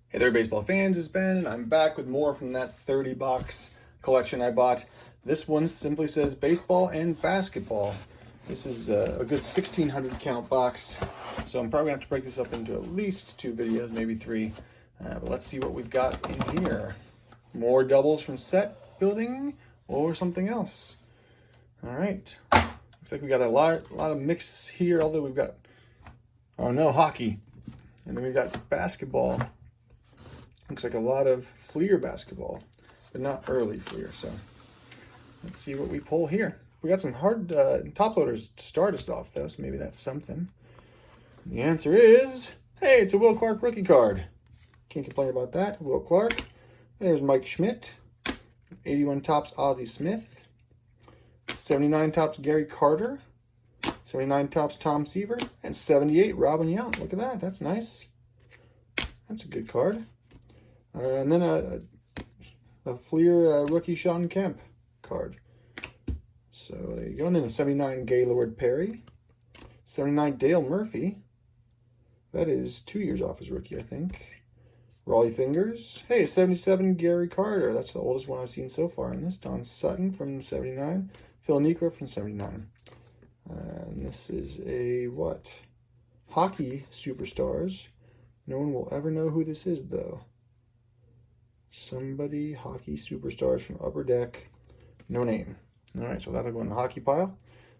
Hey there, baseball fans. It's Ben, and I'm back with more from that 30 box collection I bought. This one simply says baseball and basketball. This is a good 1600 count box, so I'm probably going to have to break this up into at least 2 videos, maybe 3. But let's see what we've got in here. More doubles from set building or something else. All right. Looks like we got a lot of mixes here, although we've got, oh no, hockey. And then we've got basketball. Looks like a lot of Fleer basketball, but not early Fleer. So let's see what we pull here. We got some hard top loaders to start us off, though, so maybe that's something. The answer is, hey, it's a Will Clark rookie card. Can't complain about that. Will Clark. There's Mike Schmidt. 81 tops Ozzie Smith. 79 tops Gary Carter. 79 tops Tom Seaver. And 78 Robin Young. Look at that. That's nice. That's a good card. And then a Fleer rookie Sean Kemp card. So there you go. And then a 79 Gaylord Perry. 79 Dale Murphy. That is 2 years off his rookie, I think. Raleigh Fingers. Hey, 77 Gary Carter. That's the oldest one I've seen so far in this. Don Sutton from 79. Phil Niekro from 79. And this is a what? Hockey Superstars. No one will ever know who this is, though. Somebody Hockey Superstars from Upper Deck. No name. All right, so that'll go in the hockey pile.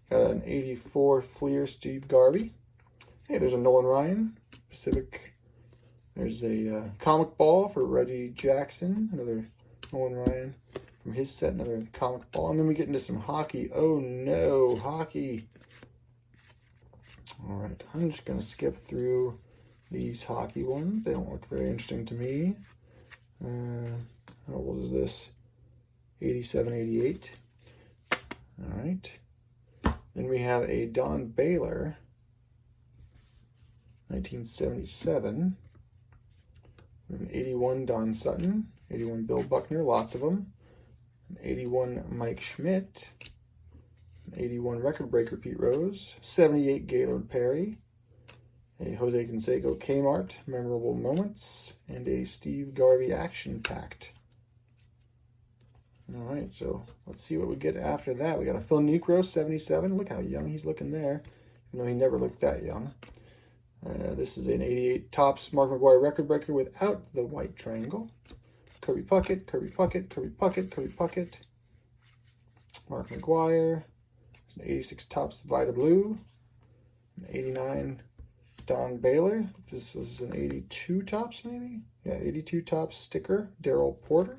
Got an 84 Fleer Steve Garvey. Hey, there's a Nolan Ryan. Pacific. There's a comic ball for Reggie Jackson. Another Nolan Ryan from his set. Another comic ball. And then we get into some hockey. Oh, no. Hockey. All right, I'm just going to skip through these hockey ones. They don't look very interesting to me. How old is this? 87, 88. All right. Then we have a Don Baylor, 1977. We have an 81 Don Sutton, 81 Bill Buckner, lots of them. An 81 Mike Schmidt, an 81 Record Breaker Pete Rose, 78 Gaylord Perry, a Jose Canseco Kmart, Memorable Moments, and a Steve Garvey Action Packed. All right, so let's see what we get after that. We got a Phil Niekro, 77. Look how young he's looking there, even though he never looked that young. This is an 88 Topps Mark McGwire Record Breaker without the white triangle. Kirby Puckett, Kirby Puckett, Kirby Puckett, Kirby Puckett. Mark McGwire. There's an 86 Topps Vita Blue. An 89 Don Baylor. This is an 82 Topps, maybe? Yeah, 82 Topps sticker. Darryl Porter.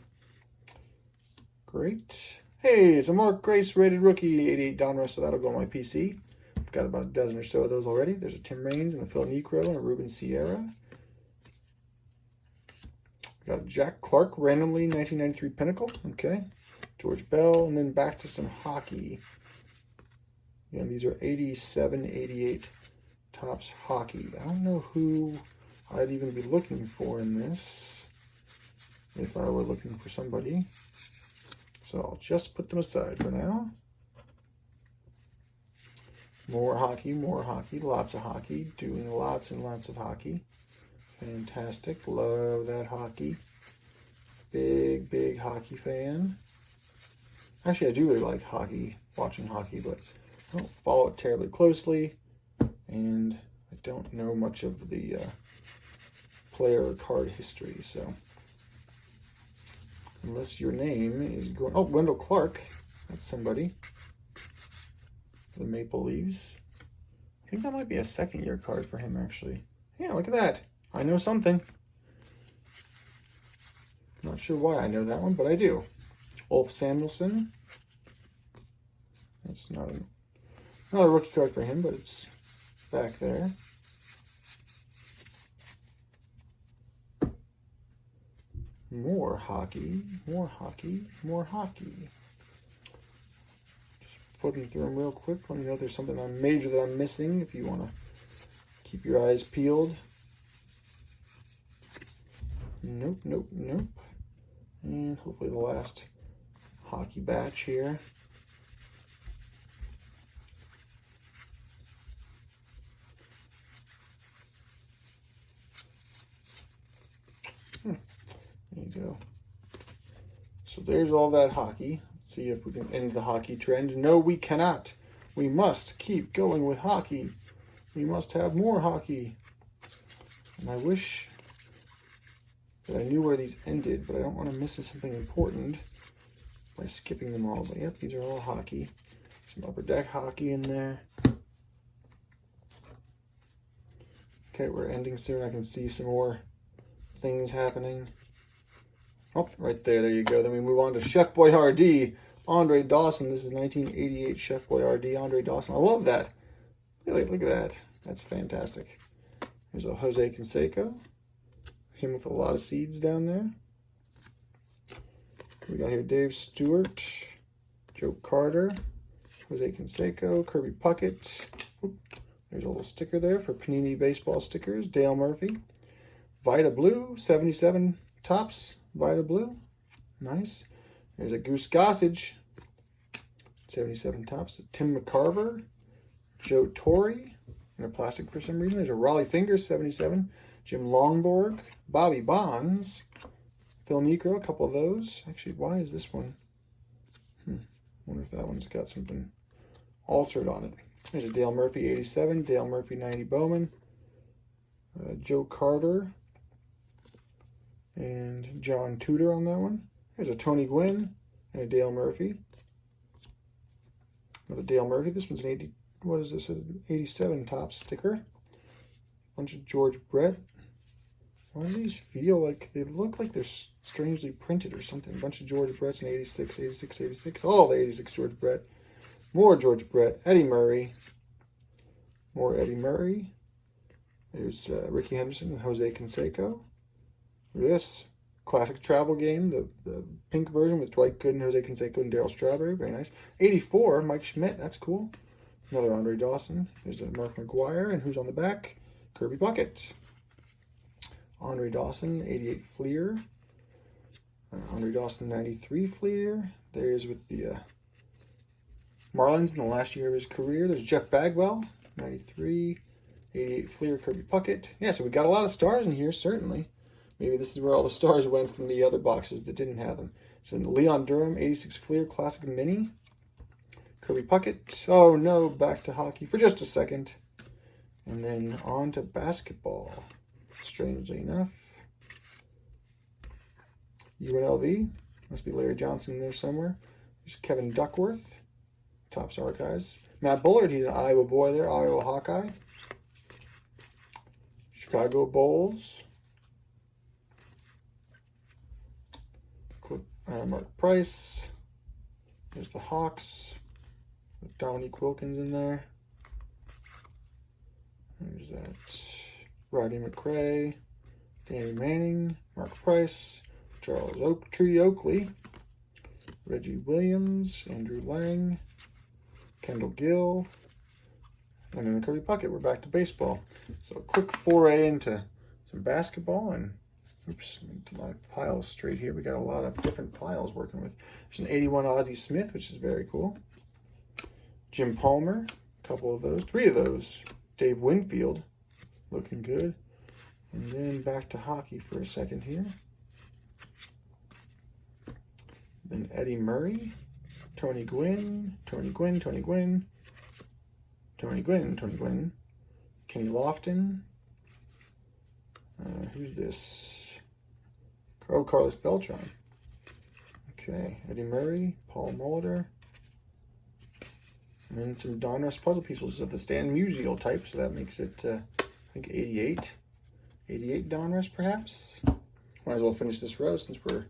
Great. Hey, it's a Mark Grace rated rookie, 88 Donruss, so that'll go on my PC. Got about a dozen or so of those already. There's a Tim Raines and a Phil Niekro and a Ruben Sierra. Got a Jack Clark, randomly 1993 Pinnacle. Okay. George Bell, and then back to some hockey. Yeah, these are 87, 88 Topps hockey. I don't know who I'd even be looking for in this if I were looking for somebody. So I'll just put them aside for now. More hockey, lots of hockey, doing lots and lots of hockey. Fantastic, love that hockey. Big, big hockey fan. Actually, I do really like hockey, watching hockey, but I don't follow it terribly closely. And I don't know much of the player or card history, so. Unless your name is going, oh, Wendell Clark, that's somebody. The Maple Leafs. I think that might be a second-year card for him, actually. Yeah, look at that. I know something. Not sure why I know that one, but I do. Ulf Samuelsson. That's not a rookie card for him, but it's back there. More hockey, more hockey, more hockey. Flipping through them real quick. Let me know if there's something major that I'm missing if you want to keep your eyes peeled. Nope, nope, nope. And hopefully the last hockey batch here. There you go. So there's all that hockey. Let's see if we can end the hockey trend. No, we cannot. We must keep going with hockey. We must have more hockey. And I wish that I knew where these ended, but I don't want to miss something important by skipping them all. But yep, these are all hockey. Some Upper Deck hockey in there. Okay, we're ending soon. I can see some more things happening. Oh, right there. There you go. Then we move on to Chef Boyardee, Andre Dawson. This is 1988 Chef Boyardee, Andre Dawson. I love that. Look at that. That's fantastic. There's a Jose Canseco. Him with a lot of seeds down there. We got here Dave Stewart, Joe Carter, Jose Canseco, Kirby Puckett. Oop. There's a little sticker there for Panini Baseball stickers. Dale Murphy. Vita Blue, 77 tops. Vita Blue. Nice. There's a Goose Gossage, 77 tops. Tim McCarver. Joe Torre. In a plastic for some reason. There's a Raleigh Fingers, 77. Jim Longborg. Bobby Bonds. Phil Niekro, a couple of those. Actually, why is this one? Wonder if that one's got something altered on it. There's a Dale Murphy 87, Dale Murphy 90 Bowman, Joe Carter, and John Tudor on that one. There's a Tony Gwynn and a Dale Murphy. Another Dale Murphy. This one's an 80. What is this? An 87 top sticker. Bunch of George Brett. Why do these feel like they look like they're strangely printed or something? A bunch of George Bretts in 86, 86, 86. All the 86 George Brett. More George Brett. Eddie Murray. More Eddie Murray. There's Ricky Henderson and Jose Canseco. Look at this. Classic travel game. The pink version with Dwight Gooden, Jose Canseco, and Darryl Strawberry. Very nice. 84, Mike Schmidt. That's cool. Another Andre Dawson. There's a Mark McGuire. And who's on the back? Kirby Puckett. Andre Dawson, 88 Fleer. Andre Dawson, 93 Fleer. There's with the Marlins in the last year of his career. There's Jeff Bagwell, 93. 88 Fleer, Kirby Puckett. Yeah, so we got a lot of stars in here, certainly. Maybe this is where all the stars went from the other boxes that didn't have them. So Leon Durham, 86 Fleer, Classic Mini. Kirby Puckett. Oh no, back to hockey for just a second. And then on to basketball. Strangely enough. UNLV. Must be Larry Johnson in there somewhere. There's Kevin Duckworth. Topps Archives. Matt Bullard, he's an Iowa boy there. Iowa Hawkeye. Chicago Bulls. Mark Price. There's the Hawks. Dominique Wilkins in there. There's that. Roddy McRae. Danny Manning. Mark Price. Charles Oakley. Reggie Williams. Andrew Lang. Kendall Gill. And then Kirby Puckett. We're back to baseball. So a quick foray into some basketball. And oops, get my piles straight here. We got a lot of different piles working with. There's an 81 Ozzie Smith, which is very cool. Jim Palmer, a couple of those, 3 of those. Dave Winfield, looking good. And then back to hockey for a second here. Then Eddie Murray, Tony Gwynn, Kenny Lofton, who's this? Oh, Carlos Beltran. Okay, Eddie Murray, Paul Molitor. And then some Donruss puzzle pieces of the Stan Musial type, so that makes it, I think, 88. 88 Donruss, perhaps? Might as well finish this row since we're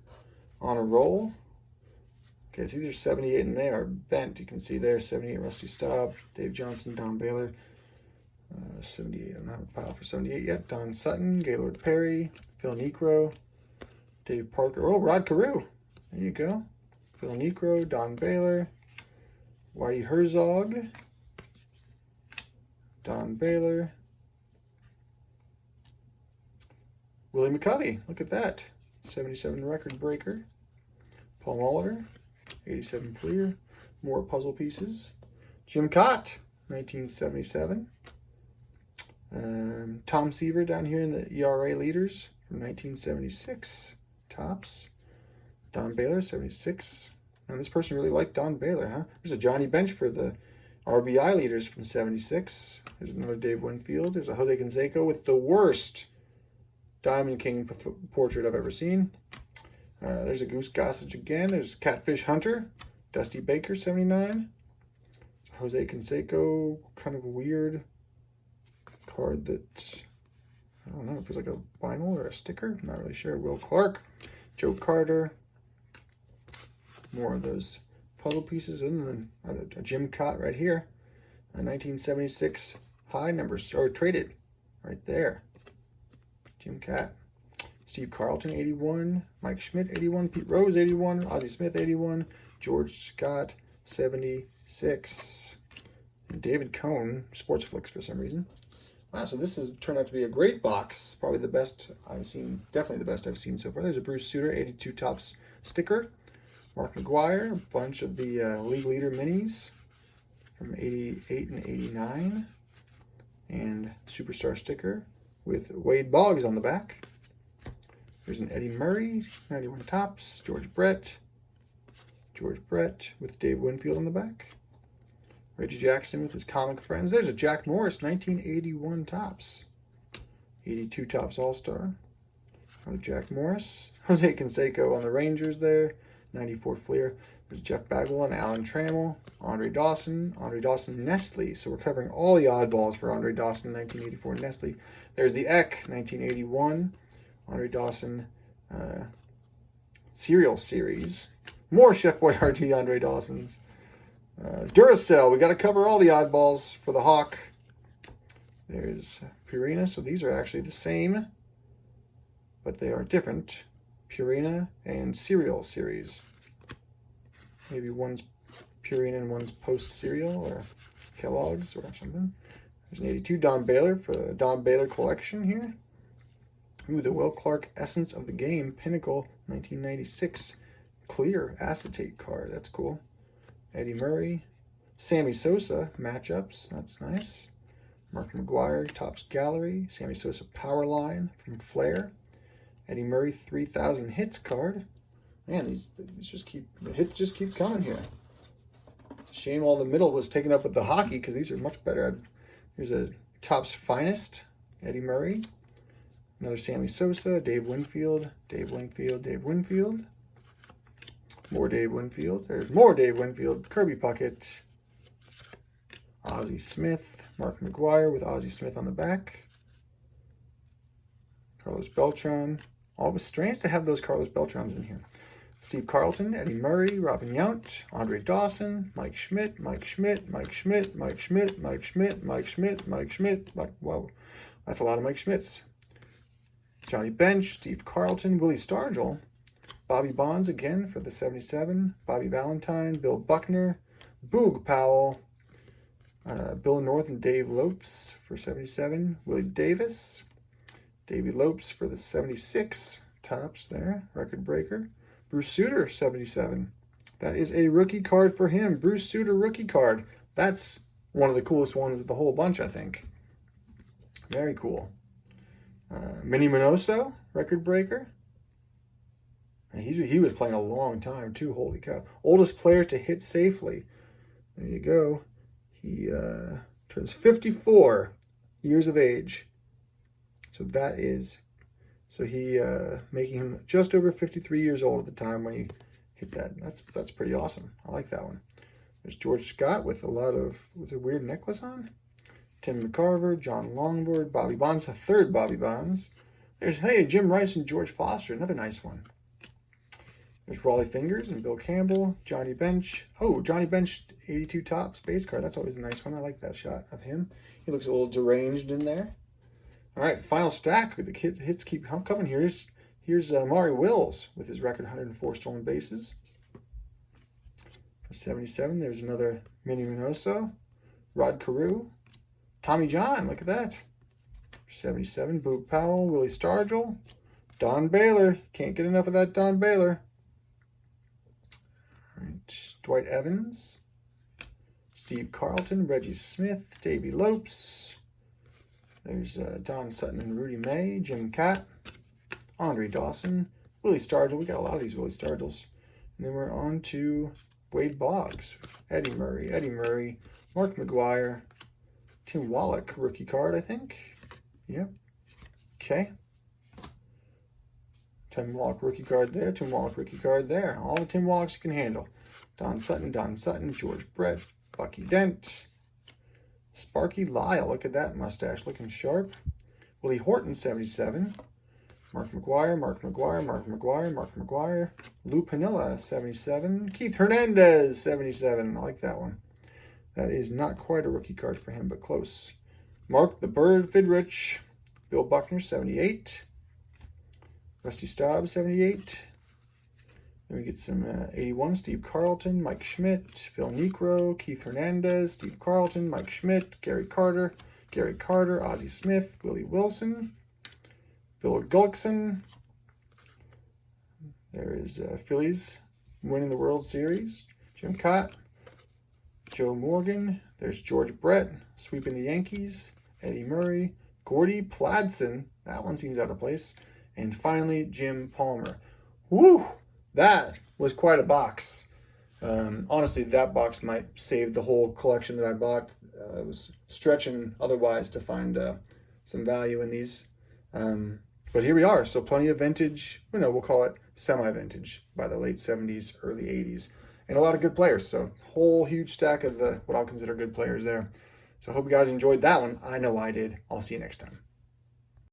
on a roll. Okay, so these are 78 and they are bent. You can see there, 78 Rusty Staub, Dave Johnson, Don Baylor. 78, I don't have a pile for 78 yet. Don Sutton, Gaylord Perry, Phil Niekro, Dave Parker. Oh, Rod Carew. There you go. Phil Niekro, Don Baylor, Whitey Herzog, Don Baylor, Willie McCovey. Look at that. 77 record breaker. Paul Molitor, 87 Fleer. More puzzle pieces. Jim Cott, 1977. Tom Seaver down here in the ERA leaders from 1976. Topps. Don Baylor, 76. And this person really liked Don Baylor, huh? There's a Johnny Bench for the RBI leaders from 76. There's another Dave Winfield. There's a Jose Canseco with the worst Diamond King portrait I've ever seen. There's a Goose Gossage again. There's Catfish Hunter. Dusty Baker, 79. Jose Canseco, kind of weird card that, I don't know if it's like a vinyl or a sticker. I'm not really sure. Will Clark. Joe Carter. More of those puzzle pieces. And then a Jim Cott right here. A 1976 high numbers, or traded right there. Jim Cott. Steve Carlton, 81. Mike Schmidt, 81. Pete Rose, 81. Ozzie Smith, 81. George Scott, 76. And David Cohn, Sports Flicks for some reason. Wow, so this has turned out to be a great box. Probably the best I've seen, definitely the best I've seen so far. There's a Bruce Sutter, 82 Topps sticker. Mark McGwire, a bunch of the League Leader minis from 88 and 89. And Superstar sticker with Wade Boggs on the back. There's an Eddie Murray, 91 Topps. George Brett with Dave Winfield on the back. Reggie Jackson with his comic friends. There's a Jack Morris, 1981 Topps. 82 Topps All-Star. Another Jack Morris. Jose Canseco on the Rangers there. 94 Fleer. There's Jeff Bagwell and Alan Trammell. Andre Dawson Nestle. So we're covering all the oddballs for Andre Dawson, 1984 Nestle. There's the Eck, 1981. Andre Dawson Cereal Series. More Chef Boyardee Andre Dawsons. Duracell. We got to cover all the oddballs for the Hawk. There's Purina. So these are actually the same, but they are different. Purina and Cereal Series. Maybe one's Purina and one's Post Cereal or Kellogg's or something. There's an 82 Don Baylor for the Don Baylor collection here. Ooh, the Will Clark Essence of the Game Pinnacle 1996 clear acetate card. That's cool. Eddie Murray. Sammy Sosa matchups. That's nice. Mark McGwire Topps Gallery. Sammy Sosa Power Line from Flair. Eddie Murray 3,000 hits card. Man, these hits just keep coming here. Shame all the middle was taken up with the hockey because these are much better. Here's a Topps Finest Eddie Murray. Another Sammy Sosa, Dave Winfield. More Dave Winfield. There's more Dave Winfield. Kirby Puckett. Ozzie Smith. Mark McGwire with Ozzie Smith on the back. Carlos Beltran. Always strange to have those Carlos Beltrans in here. Steve Carlton, Eddie Murray, Robin Yount, Andre Dawson, Mike Schmidt. Whoa, that's a lot of Mike Schmidts. Johnny Bench, Steve Carlton, Willie Stargell, Bobby Bonds again for the 77, Bobby Valentine, Bill Buckner, Boog Powell, Bill North and Dave Lopes for 77, Willie Davis, Davey Lopes for the 76, Topps there, record breaker. Bruce Sutter, 77. That is a rookie card for him. Bruce Sutter rookie card. That's one of the coolest ones of the whole bunch, I think. Very cool. Minnie Minoso, record breaker. And he was playing a long time, too. Holy cow. Oldest player to hit safely. There you go. He turns 54 years of age. So that is... So he making him just over 53 years old at the time when he hit that. That's pretty awesome. I like that one. There's George Scott with a weird necklace on. Tim McCarver, John Longboard, Bobby Bonds, the third Bobby Bonds. There's Jim Rice and George Foster, another nice one. There's Raleigh Fingers and Bill Campbell, Johnny Bench. Oh, Johnny Bench 82 Topps base card. That's always a nice one. I like that shot of him. He looks a little deranged in there. All right, final stack. The hits keep coming here. Here's Maury Wills with his record 104 stolen bases. For 77, there's another Minnie Minoso. Rod Carew. Tommy John, look at that. For 77, Boog Powell, Willie Stargell. Don Baylor. Can't get enough of that Don Baylor. All right, Dwight Evans. Steve Carlton, Reggie Smith, Davey Lopes. There's Don Sutton and Rudy May, Jim Cott, Andre Dawson, Willie Stargell. We got a lot of these Willie Stargells. And then we're on to Wade Boggs, Eddie Murray, Mark McGwire, Tim Wallach, rookie card, I think. Yep. Okay. Tim Wallach rookie card there, Tim Wallach rookie card there. All the Tim Wallachs you can handle. Don Sutton, George Brett, Bucky Dent, Sparky Lyle. Look at that mustache, looking sharp. Willie Horton, 77. Mark McGwire. Lou Piniella, 77. Keith Hernandez, 77. I like that one. That is not quite a rookie card for him, but close. Mark the Bird Fidrich. Bill Buckner, 78. Rusty Staub, 78. Then we get some 81. Steve Carlton, Mike Schmidt, Phil Niekro, Keith Hernandez, Steve Carlton, Mike Schmidt, Gary Carter, Ozzie Smith, Willie Wilson, Bill Gullickson. There is Phillies winning the World Series. Jim Cott, Joe Morgan. There's George Brett sweeping the Yankees. Eddie Murray, Gordy Pladsen. That one seems out of place. And finally, Jim Palmer. Woo! That was quite a box. Honestly, that box might save the whole collection that I bought. I was stretching otherwise to find some value in these. But here we are. So plenty of vintage, we'll call it semi-vintage by the late 70s, early 80s. And a lot of good players. So whole huge stack of what I'll consider good players there. So I hope you guys enjoyed that one. I know I did. I'll see you next time.